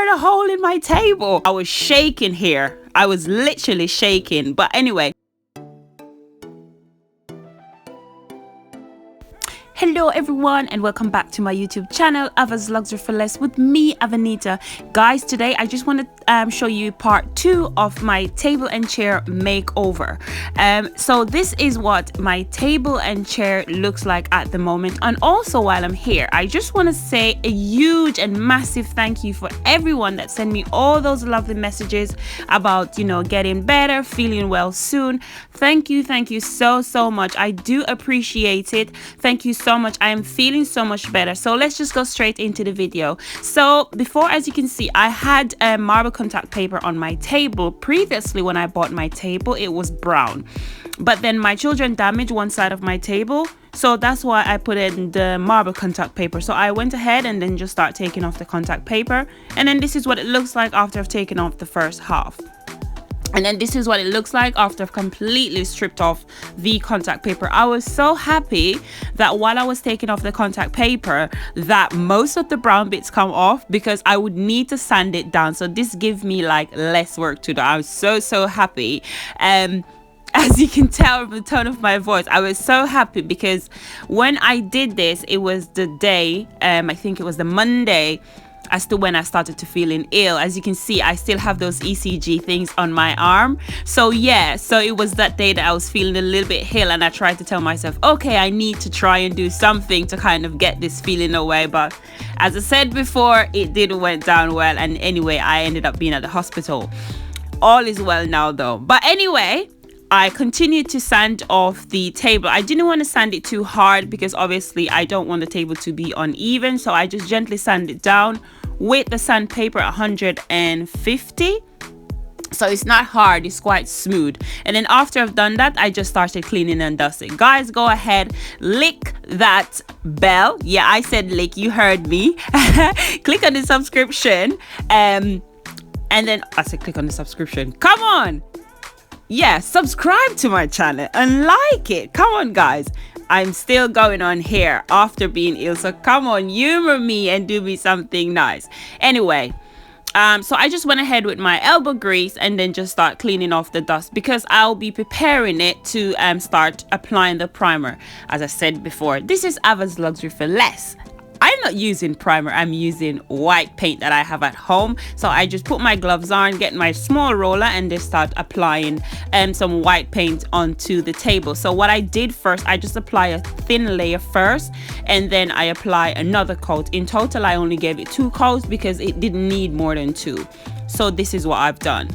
burn a hole in my table. I was shaking here. I was literally shaking. But anyway. Hello everyone and welcome back to my YouTube channel, Ava's Luxury for Less, with me, Avanita. Guys, today I just want to show you part 2 of my table and chair makeover. So this is what my table and chair looks like at the moment. And also, while I'm here, I just want to say a huge and massive thank you for everyone that sent me all those lovely messages about, you know, getting better, feeling well soon. Thank you so much. I do appreciate it. Thank you so much. I am feeling so much better. So let's just go straight into the video. So before, as you can see, I had a marble contact paper on my table. Previously, when I bought my table, it was brown, but then my children damaged one side of my table, so that's why I put in the marble contact paper. So I went ahead and then just start taking off the contact paper, and then this is what it looks like after I've taken off the first half. And then this is what it looks like after I've completely stripped off the contact paper. I was so happy that while I was taking off the contact paper, that most of the brown bits come off, because I would need to sand it down. So this gives me like less work to do. I was so happy. As you can tell from the tone of my voice, I was so happy because when I did this, it was the day, I think it was the Monday, as to when I started to feeling ill. As you can see, I still have those ECG things on my arm. So yeah, so it was that day that I was feeling a little bit ill, and I tried to tell myself, okay, I need to try and do something to kind of get this feeling away. But as I said before, it didn't went down well, and anyway, I ended up being at the hospital. All is well now though. But anyway, I continued to sand off the table. I didn't want to sand it too hard because obviously I don't want the table to be uneven. So I just gently sand it down with the sandpaper 150. So it's not hard, it's quite smooth. And then after I've done that, I just started cleaning and dusting. Guys, go ahead, lick that bell. Yeah, I said lick, you heard me. Click on the subscription. And then I said click on the subscription. Come on. Yeah, subscribe to my channel and like it. Come on, guys. I'm still going on here after being ill, so come on, humor me and do me something nice. Anyway, so I just went ahead with my elbow grease and then just start cleaning off the dust, because I'll be preparing it to start applying the primer. As I said before, this is Ava's Luxury for Less. I'm not using primer, I'm using white paint that I have at home. So I just put my gloves on, get my small roller, and just start applying some white paint onto the table. So what I did first, I just apply a thin layer first, and then I apply another coat. In total, I only gave it 2 coats because it didn't need more than 2. So this is what I've done.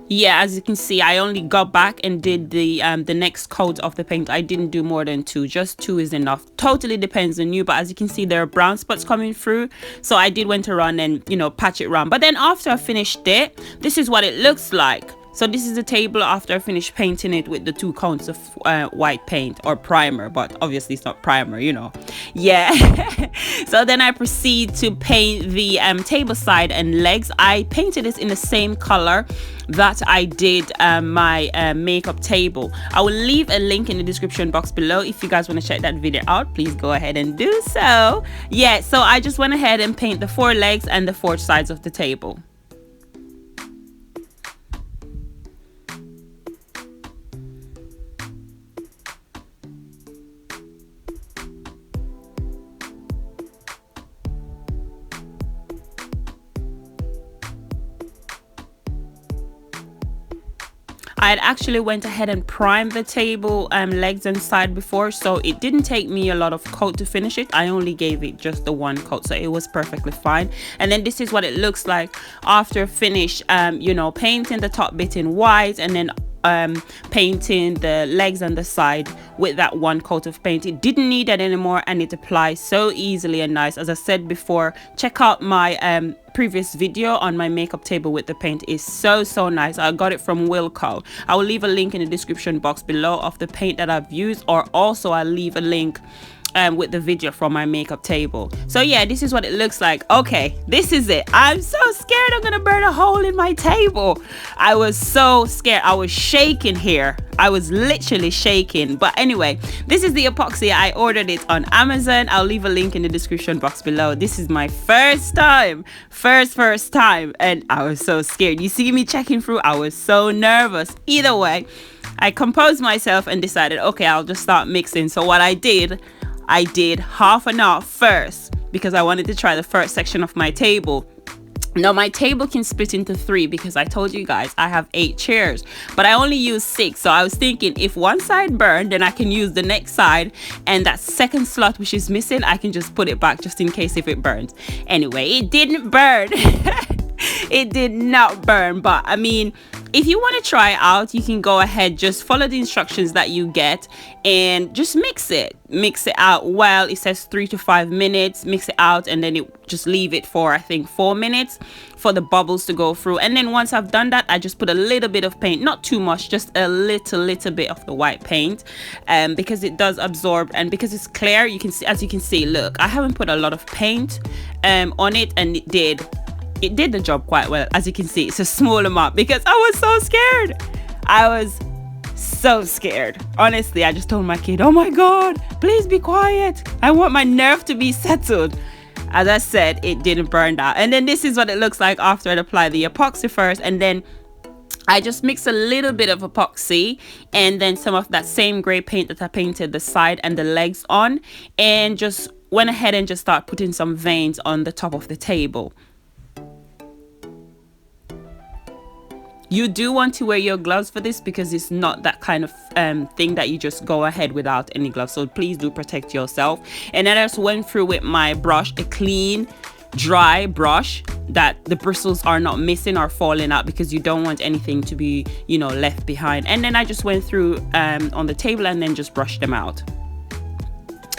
Yeah, as you can see, I only got back and did the next coat of the paint. I didn't do more than 2, just 2 is enough. Totally depends on you, but as you can see, there are brown spots coming through, so I did went around and, you know, patch it around. But then after I finished it, this is what it looks like. So this is the table after I finished painting it with the 2 coats of white paint or primer, but obviously it's not primer, you know. Yeah. So then I proceed to paint the table side and legs. I painted this in the same color that I did my makeup table. I will leave a link in the description box below. If you guys want to check that video out, please go ahead and do so. Yeah, so I just went ahead and paint the 4 legs and the 4 sides of the table. I had actually went ahead and primed the table legs and side before, so it didn't take me a lot of coat to finish it. I only gave it just the 1 coat, so it was perfectly fine. And then this is what it looks like after finish, you know, painting the top bit in white, and then painting the legs and the side with that 1 coat of paint. It didn't need that anymore, and it applies so easily and nice. As I said before, check out my previous video on my makeup table with the paint. Is so nice. I got it from Wilco. I will leave a link in the description box below of the paint that I've used, or also I'll leave a link with the video from my makeup table. So yeah, this is what it looks like. Okay, this is it. I'm so scared I'm gonna burn a hole in my table. I was so scared. I was shaking here. I was literally shaking. But anyway, this is the epoxy. I ordered it on Amazon. I'll leave a link in the description box below. This is my first time, first time, and I was so scared. You see me checking through, I was so nervous. Either way, I composed myself and decided, okay, I'll just start mixing. So what I did half and half first because I wanted to try the first section of my table. Now my table can split into 3 because I told you guys I have 8 chairs, but I only use 6. So I was thinking if one side burned, then I can use the next side, and that second slot which is missing, I can just put it back just in case if it burns. Anyway, it didn't burn. It did not burn, but I mean, if you want to try it out, you can go ahead, just follow the instructions that you get and just mix it out. Well, it says 3 to 5 minutes, mix it out, and then just leave it for I think 4 minutes for the bubbles to go through. And then once I've done that, I just put a little bit of paint, not too much, just a little bit of the white paint, because it does absorb, and because it's clear, you can see, as you can see, look, I haven't put a lot of paint on it, and it did the job quite well. As you can see, it's a small amount because I was so scared. I was so scared. Honestly, I just told my kid, oh my God, please be quiet. I want my nerve to be settled. As I said, it didn't burn out. And then this is what it looks like after I apply the epoxy first. And then I just mixed a little bit of epoxy and then some of that same gray paint that I painted the side and the legs on, and just went ahead and just start putting some veins on the top of the table. You do want to wear your gloves for this because it's not that kind of thing that you just go ahead without any gloves. So please do protect yourself. And then I just went through with my brush, a clean, dry brush that the bristles are not missing or falling out, because you don't want anything to be, you know, left behind. And then I just went through on the table and then just brushed them out.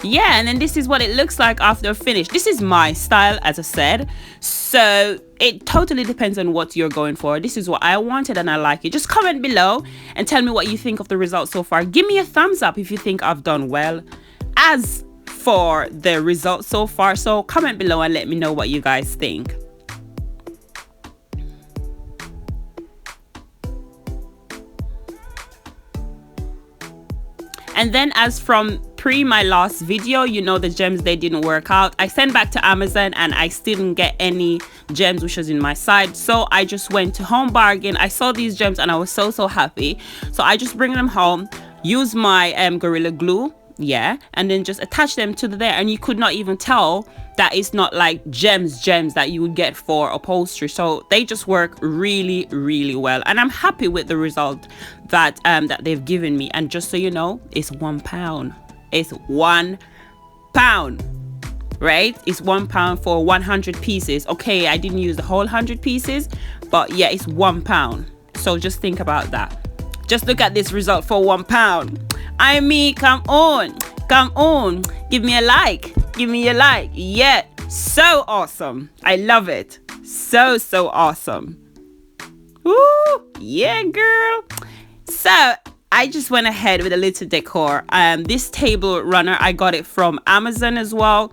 Yeah, and then this is what it looks like after finish. This is my style, as I said, so it totally depends on what you're going for. This is what I wanted and I like it. Just comment below and tell me what you think of the results so far. Give me a thumbs up if you think I've done well as for the results so far. So comment below and let me know what you guys think. And then as from my last video, you know, the gems, they didn't work out. I sent back to Amazon and I still didn't get any gems which was in my side, so I just went to Home Bargain. I saw these gems and I was so happy, so I just bring them home, use my Gorilla Glue, yeah, and then just attach them to there, and you could not even tell that it's not like gems that you would get for upholstery. So they just work really well, and I'm happy with the result that that they've given me. And just so you know, it's £1. It's £1, right? It's £1 for 100 pieces. Okay, I didn't use the whole 100 pieces, but yeah, it's £1. So just think about that. Just look at this result for £1. I mean, come on, give me a like, yeah, so awesome. I love it, so awesome. Woo, yeah, girl. So I just went ahead with a little decor. This table runner, I got it from Amazon as well.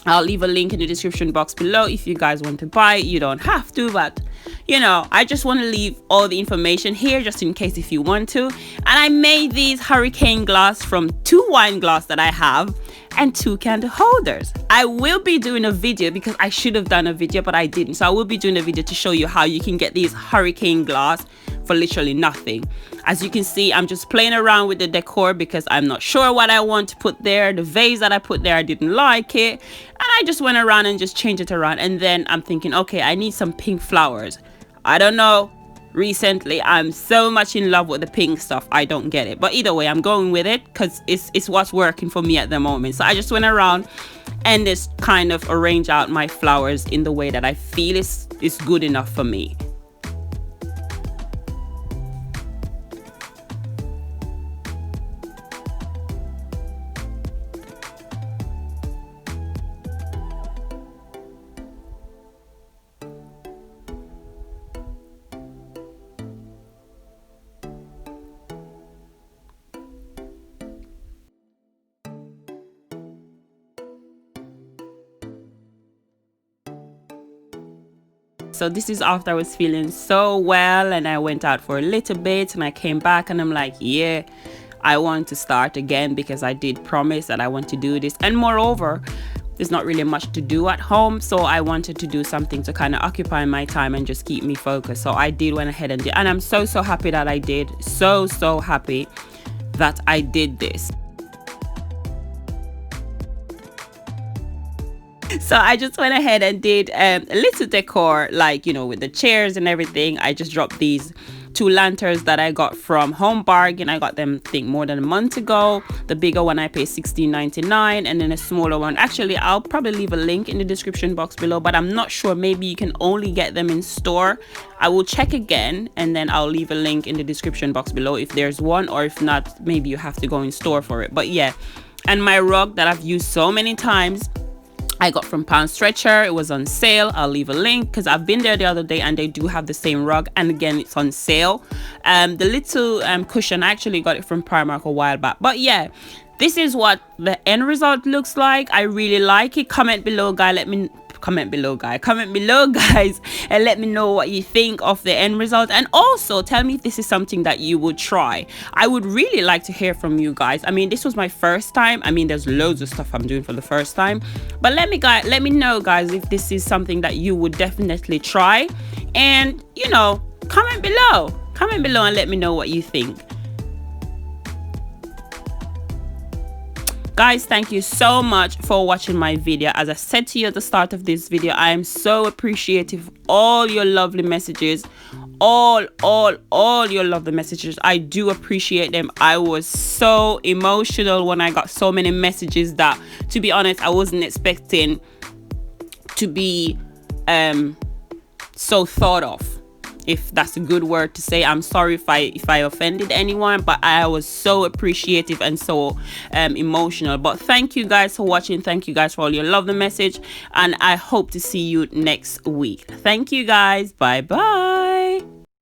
I'll leave a link in the description box below if you guys want to buy it. You don't have to, but you know, I just want to leave all the information here just in case if you want to. And I made these hurricane glass from 2 wine glass that I have and 2 candle holders. I will be doing a video because I should have done a video, but I didn't. So I will be doing a video to show you how you can get these hurricane glass for literally nothing. As you can see, I'm just playing around with the decor because I'm not sure what I want to put there. The vase that I put there, I didn't like it, and I just went around and just changed it around. And then I'm thinking, okay, I need some pink flowers. I don't know, recently I'm so much in love with the pink stuff, I don't get it, but either way I'm going with it because it's what's working for me at the moment. So I just went around and just kind of arrange out my flowers in the way that I feel is good enough for me. So this is after I was feeling so well, and I went out for a little bit, and I came back and I'm like, yeah, I want to start again, because I did promise that I want to do this. And moreover, there's not really much to do at home, so I wanted to do something to kind of occupy my time and just keep me focused. So I went ahead and did, and I'm so happy that I did. So happy that I did this. So I just went ahead and did a little decor, like, you know, with the chairs and everything. I just dropped these 2 lanterns that I got from Home Bargain. I got them, I think, more than a month ago. The bigger one I paid $16.99, and then a smaller one, actually I'll probably leave a link in the description box below, but I'm not sure, maybe you can only get them in store. I will check again, and then I'll leave a link in the description box below if there's one, or if not, maybe you have to go in store for it. But yeah, and my rug that I've used so many times, I got from Poundstretcher. It was on sale. I'll leave a link, because I've been there the other day and they do have the same rug, and again, it's on sale. The little cushion, I actually got it from Primark a while back. But yeah, this is what the end result looks like. I really like it. Comment below, guys, and let me know what you think of the end result, and also tell me if this is something that you would try. I would really like to hear from you guys. I mean, this was my first time. I mean, there's loads of stuff I'm doing for the first time, but let me know, guys, if this is something that you would definitely try. And, you know, comment below and let me know what you think. Guys, thank you so much for watching my video. As I said to you at the start of this video, I am so appreciative of all your lovely messages. All your lovely messages. I do appreciate them. I was so emotional when I got so many messages that, to be honest, I wasn't expecting to be so thought of, if that's a good word to say. I'm sorry if I offended anyone, but I was so appreciative and so emotional. But thank you guys for watching. Thank you guys for all your love, the message, and I hope to see you next week. Thank you guys. Bye bye.